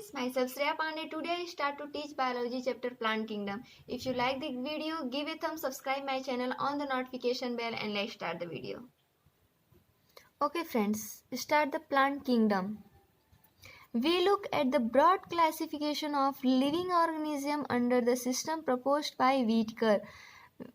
friends, myself Shreya Pandey. Today I start to teach biology chapter Plant Kingdom. If you like the video, give a thumb, subscribe my channel on the notification bell and let's start the video. Okay friends, start the Plant Kingdom. We look at the broad classification of living organism under the system proposed by Whitaker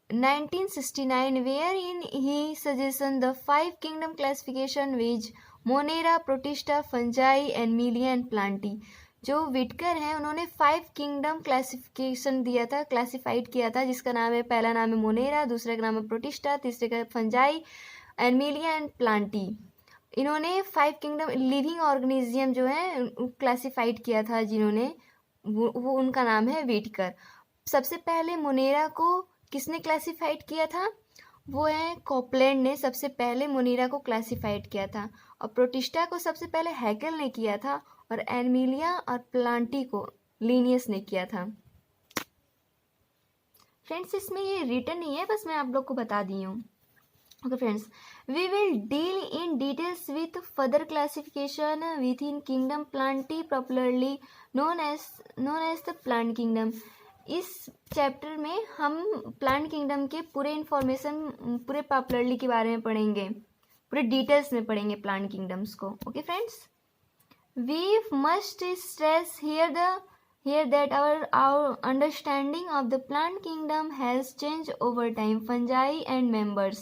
1969, wherein he suggested the 5 kingdom classification which Monera, Protista, Fungi, Animalia and Plantae. जो Whittaker हैं उन्होंने 5 kingdom classification दिया था, classified किया था, जिसका नाम है, पहला नाम है मोनेरा, दूसरे का नाम है प्रोटिस्टा, तीसरे का फंजाई, एनिमिलिया एंड प्लांटी. इन्होंने 5 किंगडम लिविंग ऑर्गेनिज्म जो है क्लासिफाइड किया था, जिन्होंने वो उनका नाम है व्हिटकर. सबसे पहले मोनेरा को किसने क्लासिफाइड किया था? वो है कॉपलैंड ने सबसे पहले मोनेरा को क्लासिफाइड किया था, और प्रोटिस्टा को सबसे पहले हैकेल ने किया था, और एनिमिलिया और प्लांटी को लिनियस ने किया था. फ्रेंड्स, इसमें ये रिटन नहीं है, बस मैं आप लोग को बता दी हूँ. Okay friends, we will deal in details with further classification within kingdom plantae, popularly known as the plant kingdom. इस चैप्टर में हम प्लांट किंगडम के पूरे इंफॉर्मेशन, पूरे पॉपुलरली के बारे में पढ़ेंगे, पूरे डिटेल्स में पढ़ेंगे प्लांट किंगडम्स को. Okay friends, we must stress here that our understanding of the plant kingdom has changed over time. Fungi और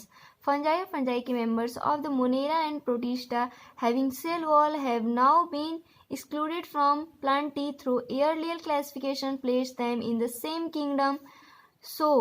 fungi के members of the Monera and Protista having cell wall have now been excluded from Plantae through earlier classification placed them in the same kingdom. So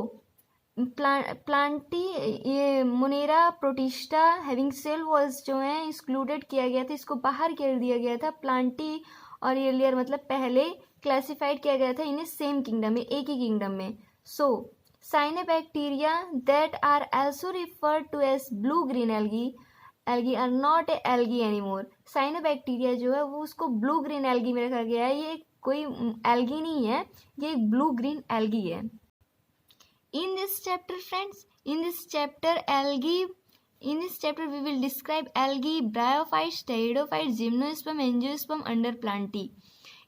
plantae, ये monera, protista having cell walls जो हैं excluded किया गया था, इसको बाहर कर दिया गया था. प्लांटी और एलियर मतलब पहले क्लासिफाइड किया गया था इन्हें सेम किंगडम में, एक ही किंगडम में. So cyanobacteria that are also referred to as blue green algae are not algae anymore. Cyanobacteria जो है वो उसको ब्लू ग्रीन एल्गी में रखा गया है. ये कोई एल्गी नहीं है, ये एक ब्लू ग्रीन एल्गी है. In this chapter, friends, in this chapter we will describe algae, bryophytes, pteridophytes, gymnosperm, angiosperm under Plantae.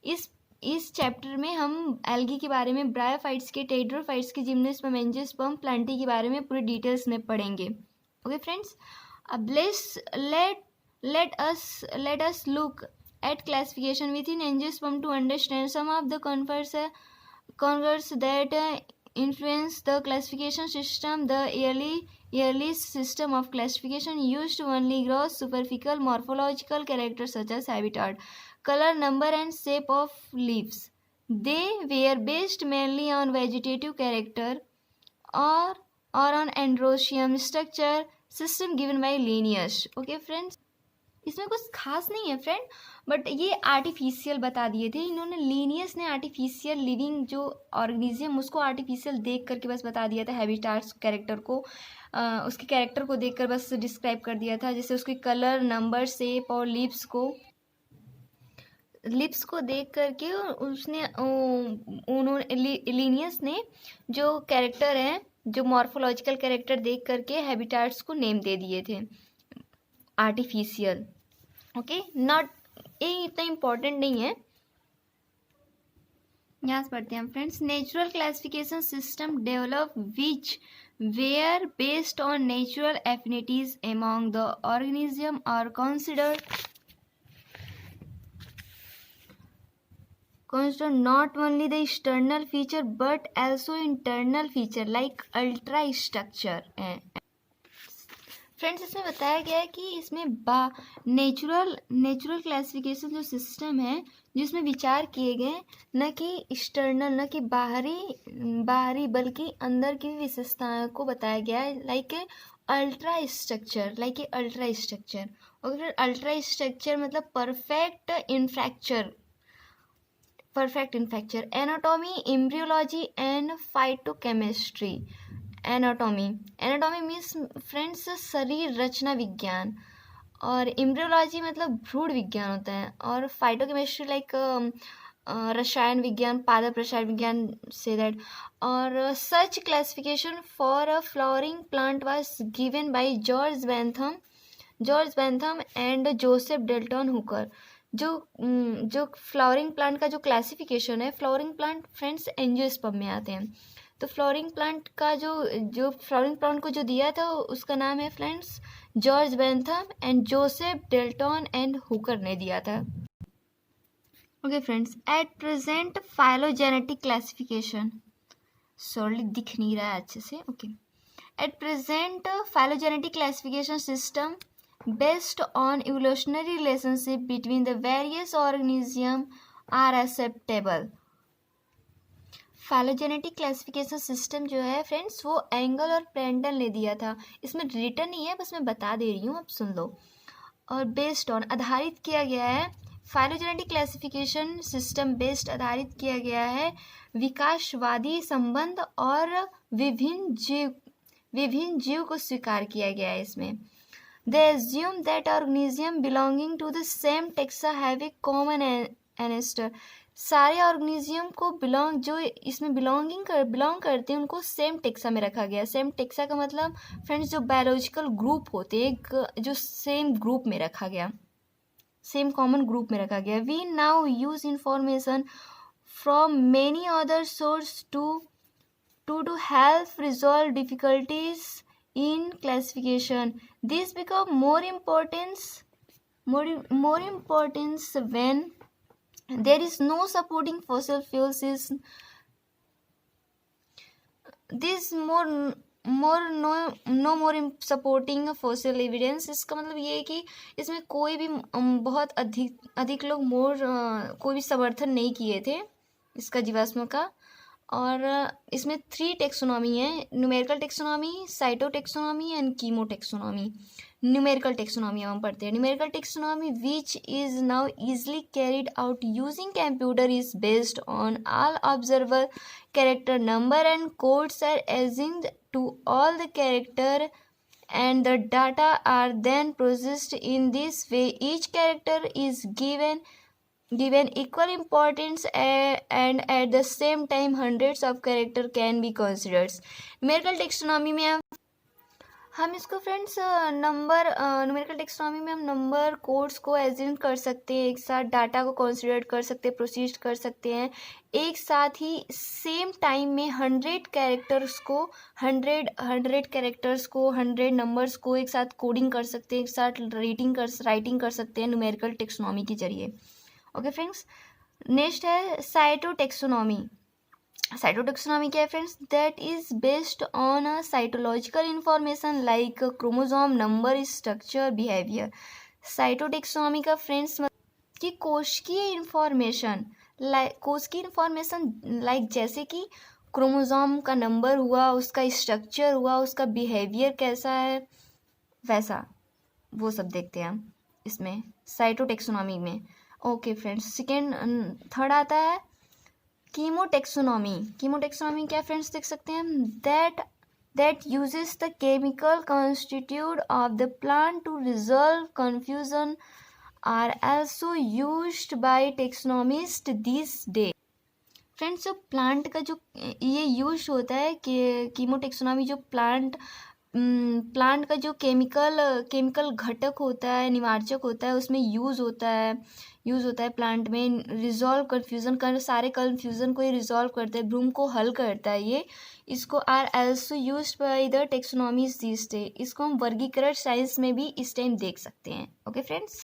इस चैप्टर में हम एल्गी के बारे में, ब्रायोफाइट्स के, टेरिडोफाइट्स के, जिम्नोस्पर्म, एंजियोस्पर्म, प्लांटी के बारे में पूरे डिटेल्स में पढ़ेंगे. ओके फ्रेंड्स, अब let us look at classification within angiosperm to understand some of the converse that influence the classification system. The early system of classification used only gross superficial morphological characters such as habitat, color, number and shape of leaves. They were based mainly on vegetative character or on androecium structure system given by Linnaeus. Okay friends, इसमें कुछ खास नहीं है friend, but ये artificial बता दिए थे इन्होंने. लीनियस ने आर्टिफिशियल लिविंग जो ऑर्गेनिज्म उसको आर्टिफिशियल देख करके बस बता दिया था. हैबिटाट्स कैरेक्टर को, उसके कैरेक्टर को देखकर बस डिस्क्राइब कर दिया था, जैसे उसके कलर, नंबर, शेप और लिप्स को देख करके उसने लीनियस ने जो कैरेक्टर हैं, जो मॉर्फोलॉजिकल कैरेक्टर देख करके हैबिटाट्स को नेम दे दिए थे आर्टिफिशियल. ओके, नॉट, ये इतना इम्पोर्टेंट नहीं है. यहाँ से पढ़ते हैं friends. Natural classification system develop which were based on natural affinities among the organism are considered not only the external feature but also internal feature like ultra structure. Friends, इसमें बताया गया है कि इसमें नेचुरल क्लासिफिकेशन जो system है, जिसमें विचार किए गए न कि एक्सटर्नल, न कि बाहरी बल्कि अंदर की विशेषताओं को बताया गया है, लाइक अल्ट्रा स्ट्रक्चर. और फिर अल्ट्रा स्ट्रक्चर मतलब परफेक्ट इन्फ्रैक्चर. Anatomy, embryology and phytochemistry. Anatomy means friends शरीर रचना विज्ञान, और एम्ब्रियोलॉजी मतलब भ्रूण विज्ञान होता है, और फाइटोकेमिस्ट्री लाइक रसायन विज्ञान, पादप रसायन विज्ञान से दैट. और such classification for a flowering plant was given by George Bentham and Joseph Dalton Hooker. जो फ्लावरिंग प्लांट का जो क्लासिफिकेशन है, फ्लावरिंग प्लांट फ्रेंड्स एंजियोस्पर्म में आते हैं। तो फ्लावरिंग प्लांट का जो फ्लावरिंग प्लांट को जो दिया था उसका नाम है friends George Bentham and Joseph Dalton and Hooker ने दिया था। Okay friends, at present phylogenetic classification, sorry दिख नहीं रहा है अच्छे से। Okay, at present phylogenetic classification system based on evolutionary relationship between the various organism are acceptable। Phylogenetic classification system जो है फ्रेंड्स वो एंगल और प्रेंडल ने दिया था। इसमें रिटर्न नहीं है, बस मैं बता दे रही हूँ, आप सुन लो। और बेस्ड ऑन आधारित किया गया है, फाइलोजेनेटिक क्लासिफिकेशन सिस्टम बेस्ड आधारित किया गया है विकासवादी संबंध और विभिन्न जीव को स्वीकार किया गया है इसमें। They assume that organisms belonging to the same taxa have a common ancestor। सारे ऑर्गेनिज्म को जो इसमें बिलोंग करते हैं उनको सेम टेक्सा में रखा गया। सेम टेक्सा का मतलब फ्रेंड्स जो बायोलॉजिकल ग्रुप होते हैं, जो सेम ग्रुप में रखा गया, सेम कॉमन ग्रुप में रखा गया। We now use information from many other source to help resolve difficulties in classification। This become more importance when there is no supporting fossil fuels is this more supporting fossil evidence. इसका मतलब ये है कि इसमें कोई भी बहुत अधिक लोग कोई भी समर्थन नहीं किए थे इसका जीवाश्म का। और इसमें 3 टेक्सोनॉमी है, numerical taxonomy, cytotaxonomy and chemotaxonomy. Numerical taxonomy हम पढ़ते हैं। Numerical taxonomy which is now easily carried out using computer is based on all observable character number and codes are assigned to all the character and the data are then processed in this way। Each character is given equal importance and at the same time hundreds of character can be considered। Numerical taxonomy में हम इसको friends numerical taxonomy में हम number codes को assume कर सकते हैं, एक साथ डाटा को कंसीडर कर सकते हैं, प्रोसीड कर सकते हैं। एक साथ ही सेम टाइम में 100 कैरेक्टर्स को 100 नंबर्स को एक साथ कोडिंग कर सकते हैं, एक साथ राइटिंग कर सकते हैं न्यूमेरिकल टेक्सोनॉमी के जरिए। ओके फ्रेंड्स, नेक्स्ट है साइटोटेक्सोनॉमी। साइटोटेक्सोनॉमी क्या है friends? That is based on a cytological information like chromosome number, structure, behaviour. Cytotaxonomy का फ्रेंड्स कि कोशिकीय इंफॉर्मेशन लाइक जैसे कि क्रोमोसोम का नंबर हुआ, उसका स्ट्रक्चर हुआ, उसका बिहेवियर कैसा है, वैसा वो सब देखते हैं हम इसमें साइटोटेक्सोनॉमी में। ओके फ्रेंड्स, थर्ड आता है कीमोटेक्सोनॉमी। कीमोटेक्सोनॉमी क्या फ्रेंड्स देख सकते हैं हम? That uses the chemical constituent of the plant to resolve confusion are also used by taxonomist this day. Friends, जो प्लांट का जो ये यूज होता है कि कीमोटेक्सोनॉमी जो प्लांट का जो केमिकल घटक होता है, निवारचक होता है, उसमें यूज़ होता है प्लांट में। रिजॉल्व कन्फ्यूज़न सारे कन्फ्यूज़न को ये रिजॉल्व करता है, भ्रूम को हल करता है ये। इसको are also used by the taxonomies this day. इसको हम वर्गीकरण साइंस में भी इस टाइम देख सकते हैं। Okay friends.